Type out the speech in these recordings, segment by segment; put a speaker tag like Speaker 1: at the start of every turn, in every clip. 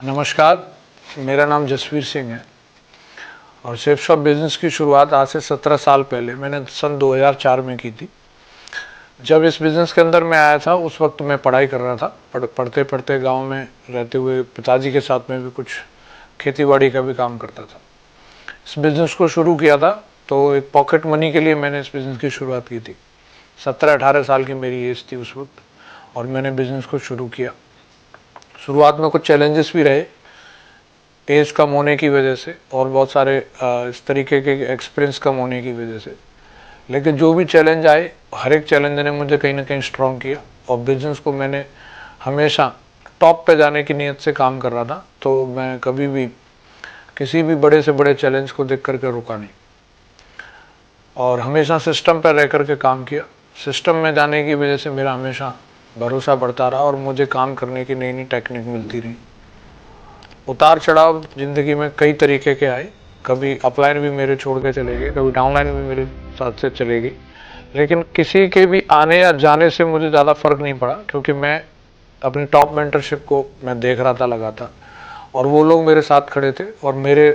Speaker 1: नमस्कार, मेरा नाम जसवीर सिंह है और शेफ शॉप बिज़नेस की शुरुआत आज से 17 साल पहले मैंने सन 2004 में की थी। जब इस बिज़नेस के अंदर मैं आया था उस वक्त मैं पढ़ाई कर रहा था। पढ़ते पढ़ते गांव में रहते हुए पिताजी के साथ में भी कुछ खेती-बाड़ी का भी काम करता था। इस बिज़नेस को शुरू किया था तो एक पॉकेट मनी के लिए मैंने इस बिज़नेस की शुरुआत की थी। 17-18 साल की मेरी एज थी उस वक्त और मैंने बिज़नेस को शुरू किया। शुरुआत में कुछ चैलेंजेस भी रहे, एज कम होने की वजह से और बहुत सारे इस तरीके के एक्सपीरियंस कम होने की वजह से। लेकिन जो भी चैलेंज आए, हर एक चैलेंज ने मुझे कहीं ना कहीं स्ट्रॉन्ग किया और बिज़नेस को मैंने हमेशा टॉप पे जाने की नीयत से काम कर रहा था। तो मैं कभी भी किसी भी बड़े से बड़े चैलेंज को देख करके रुका नहीं और हमेशा सिस्टम पर रह करके काम किया। सिस्टम में जाने की वजह से मेरा हमेशा भरोसा बढ़ता रहा और मुझे काम करने की नई नई टेक्निक मिलती रही। उतार चढ़ाव ज़िंदगी में कई तरीके के आए, कभी अपलाइन भी मेरे छोड़ के चले गए, कभी डाउनलाइन भी मेरे साथ से चले गई। लेकिन किसी के भी आने या जाने से मुझे ज़्यादा फ़र्क नहीं पड़ा क्योंकि मैं अपनी टॉप मेंटरशिप को मैं देख रहा था लगातार और वो लोग मेरे साथ खड़े थे और मेरे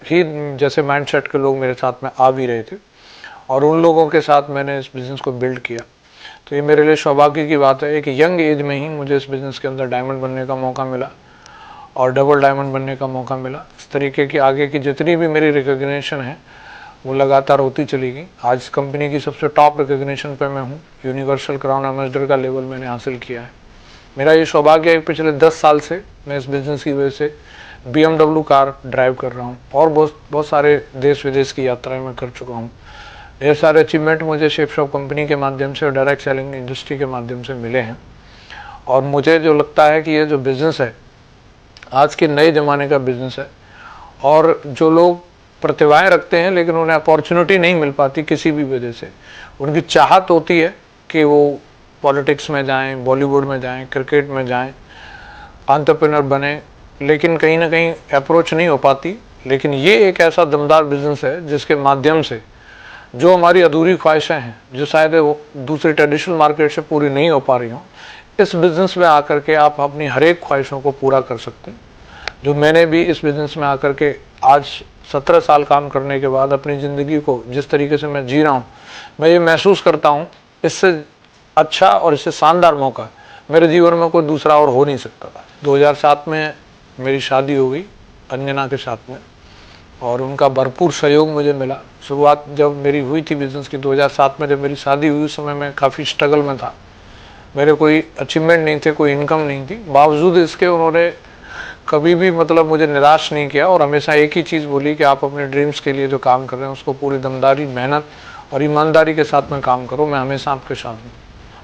Speaker 1: ही जैसे माइंडसेट के लोग मेरे साथ में आ भी रहे थे और उन लोगों के साथ मैंने इस बिज़नेस को बिल्ड किया। तो ये मेरे लिए सौभाग्य की बात है, एक यंग एज में ही मुझे इस बिज़नेस के अंदर डायमंड बनने का मौका मिला और डबल डायमंड बनने का मौका मिला। इस तरीके की आगे की जितनी भी मेरी रिकॉग्निशन है वो लगातार होती चली गई। आज कंपनी की सबसे टॉप रिकॉग्निशन पे मैं हूँ, यूनिवर्सल क्राउन एम्बेसडर का लेवल मैंने हासिल किया है। मेरा ये सौभाग्य है, पिछले 10 साल से मैं इस बिज़नेस की वजह से BMW कार ड्राइव कर रहा हूँ और बहुत सारे देश विदेश की यात्राएँ मैं कर चुका हूँ। ढेर सारे अचीवमेंट मुझे शेफ शॉप कंपनी के माध्यम से और डायरेक्ट सेलिंग इंडस्ट्री के माध्यम से मिले हैं और मुझे जो लगता है कि ये जो बिज़नेस है आज के नए ज़माने का बिज़नेस है और जो लोग प्रतिभाएं रखते हैं लेकिन उन्हें अपॉर्चुनिटी नहीं मिल पाती किसी भी वजह से, उनकी चाहत होती है कि वो पॉलिटिक्स में जाएं, बॉलीवुड में जाएं, क्रिकेट में जाएं, एंटरप्रेन्योर बने, लेकिन कहीं ना कहीं अप्रोच नहीं हो पाती। लेकिन ये एक ऐसा दमदार बिज़नेस है जिसके माध्यम से जो हमारी अधूरी ख्वाहिशें हैं, जो शायद वो दूसरी ट्रेडिशनल मार्केट से पूरी नहीं हो पा रही हों, इस बिज़नेस में आकर के आप अपनी हर एक ख्वाहिशों को पूरा कर सकते हैं। जो मैंने भी इस बिज़नेस में आकर के आज 17 साल काम करने के बाद अपनी ज़िंदगी को जिस तरीके से मैं जी रहा हूँ, मैं ये महसूस करता हूँ इससे अच्छा और इससे शानदार मौका मेरे जीवन में कोई दूसरा और हो नहीं सकता था। 2007 में मेरी शादी हो गई अंजना के साथ में और उनका भरपूर सहयोग मुझे मिला। शुरुआत जब मेरी हुई थी बिज़नेस की 2007 में, जब मेरी शादी हुई उस समय मैं काफ़ी स्ट्रगल में था, मेरे कोई अचीवमेंट नहीं थे, कोई इनकम नहीं थी। बावजूद इसके उन्होंने कभी भी मतलब मुझे निराश नहीं किया और हमेशा एक ही चीज़ बोली कि आप अपने ड्रीम्स के लिए जो काम कर रहे हैं उसको पूरी दमदारी, मेहनत और ईमानदारी के साथ में काम करो, मैं हमेशा आपके साथ हूँ।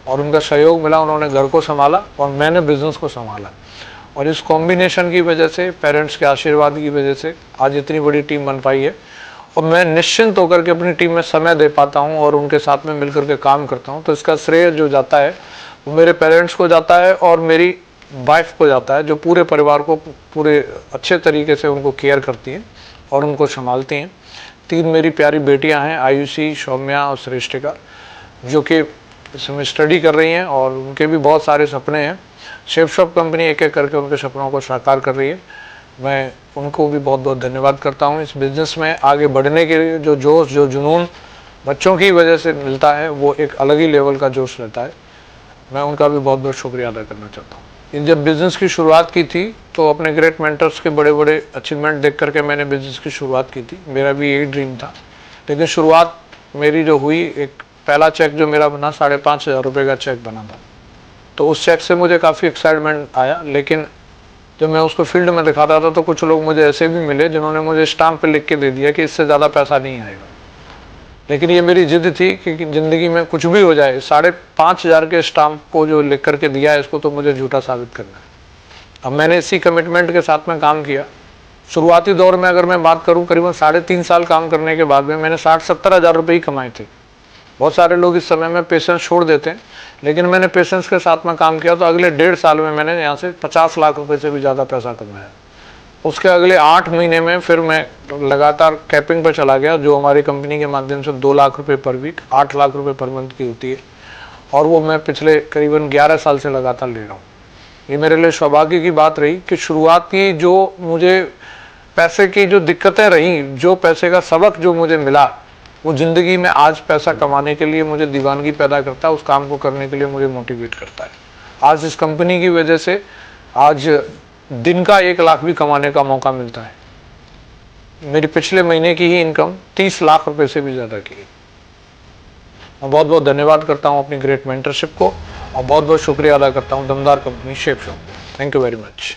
Speaker 1: और उनका सहयोग मिला, उन्होंने घर को संभाला और मैंने बिज़नेस को संभाला और इस कॉम्बिनेशन की वजह से, पेरेंट्स के आशीर्वाद की वजह से आज इतनी बड़ी टीम बन पाई है और मैं निश्चिंत होकर के अपनी टीम में समय दे पाता हूँ और उनके साथ में मिलकर के काम करता हूँ। तो इसका श्रेय जो जाता है वो मेरे पेरेंट्स को जाता है और मेरी वाइफ को जाता है, जो पूरे परिवार को पूरे अच्छे तरीके से उनको केयर करती हैं और उनको संभालती हैं। 3 मेरी प्यारी बेटियां हैं, आयुषी, सौम्या और श्रेष्ठिका, जो कि इसमें स्टडी कर रही हैं और उनके भी बहुत सारे सपने हैं। शेफ शॉप कंपनी एक एक करके उनके सपनों को साकार कर रही है। मैं उनको भी बहुत बहुत धन्यवाद करता हूँ। इस बिज़नेस में आगे बढ़ने के लिए जो जोश, जो जुनून बच्चों की वजह से मिलता है वो एक अलग ही लेवल का जोश रहता है। मैं उनका भी बहुत बहुत शुक्रिया अदा करना चाहता हूँ। जब बिज़नेस की शुरुआत की थी तो अपने ग्रेट मेंटर्स के बड़े बड़े अचीवमेंट देख करके मैंने बिज़नेस की शुरुआत की थी। मेरा भी यही ड्रीम था, लेकिन शुरुआत मेरी जो हुई, एक पहला चेक जो मेरा बना 5,500 रुपये का चेक बना था, तो उस चेक से मुझे काफ़ी एक्साइटमेंट आया। लेकिन जब मैं उसको फील्ड में दिखाता था तो कुछ लोग मुझे ऐसे भी मिले जिन्होंने मुझे स्टाम्प पे लिख के दे दिया कि इससे ज़्यादा पैसा नहीं आएगा। लेकिन ये मेरी जिद थी कि ज़िंदगी में कुछ भी हो जाए, 5,500 के स्टाम्प को जो लिख करके दिया है इसको तो मुझे झूठा साबित करना है। अब मैंने इसी कमिटमेंट के साथ में काम किया। शुरुआती दौर में अगर मैं बात करूं, करीबन 3.5 साल काम करने के बाद में मैंने 60-70 हज़ार रुपये ही कमाए थे। बहुत सारे लोग इस समय में पेशेंस छोड़ देते हैं, लेकिन मैंने पेशेंस के साथ में काम किया तो अगले 1.5 साल में मैंने यहाँ से 50 लाख रुपए से भी ज़्यादा पैसा कमाया। उसके अगले 8 महीने में फिर मैं लगातार कैपिंग पर चला गया, जो हमारी कंपनी के माध्यम से 2 लाख रुपए पर वीक, 8 लाख रुपए पर मंथ की होती है और वो मैं पिछले करीबन 11 साल से लगातार ले रहा हूँ। ये मेरे लिए सौभाग्य की बात रही कि शुरुआती जो मुझे पैसे की जो दिक्कतें रही, जो पैसे का सबक जो मुझे मिला, वो ज़िंदगी में आज पैसा कमाने के लिए मुझे दीवानगी पैदा करता है, उस काम को करने के लिए मुझे मोटिवेट करता है। आज इस कंपनी की वजह से आज दिन का 1 लाख भी कमाने का मौका मिलता है। मेरी पिछले महीने की ही इनकम 30 लाख रुपए से भी ज़्यादा की। मैं बहुत बहुत धन्यवाद करता हूँ अपनी ग्रेट मेंटरशिप को और बहुत बहुत शुक्रिया अदा करता हूँ दमदार company shape shop. Thank you very much.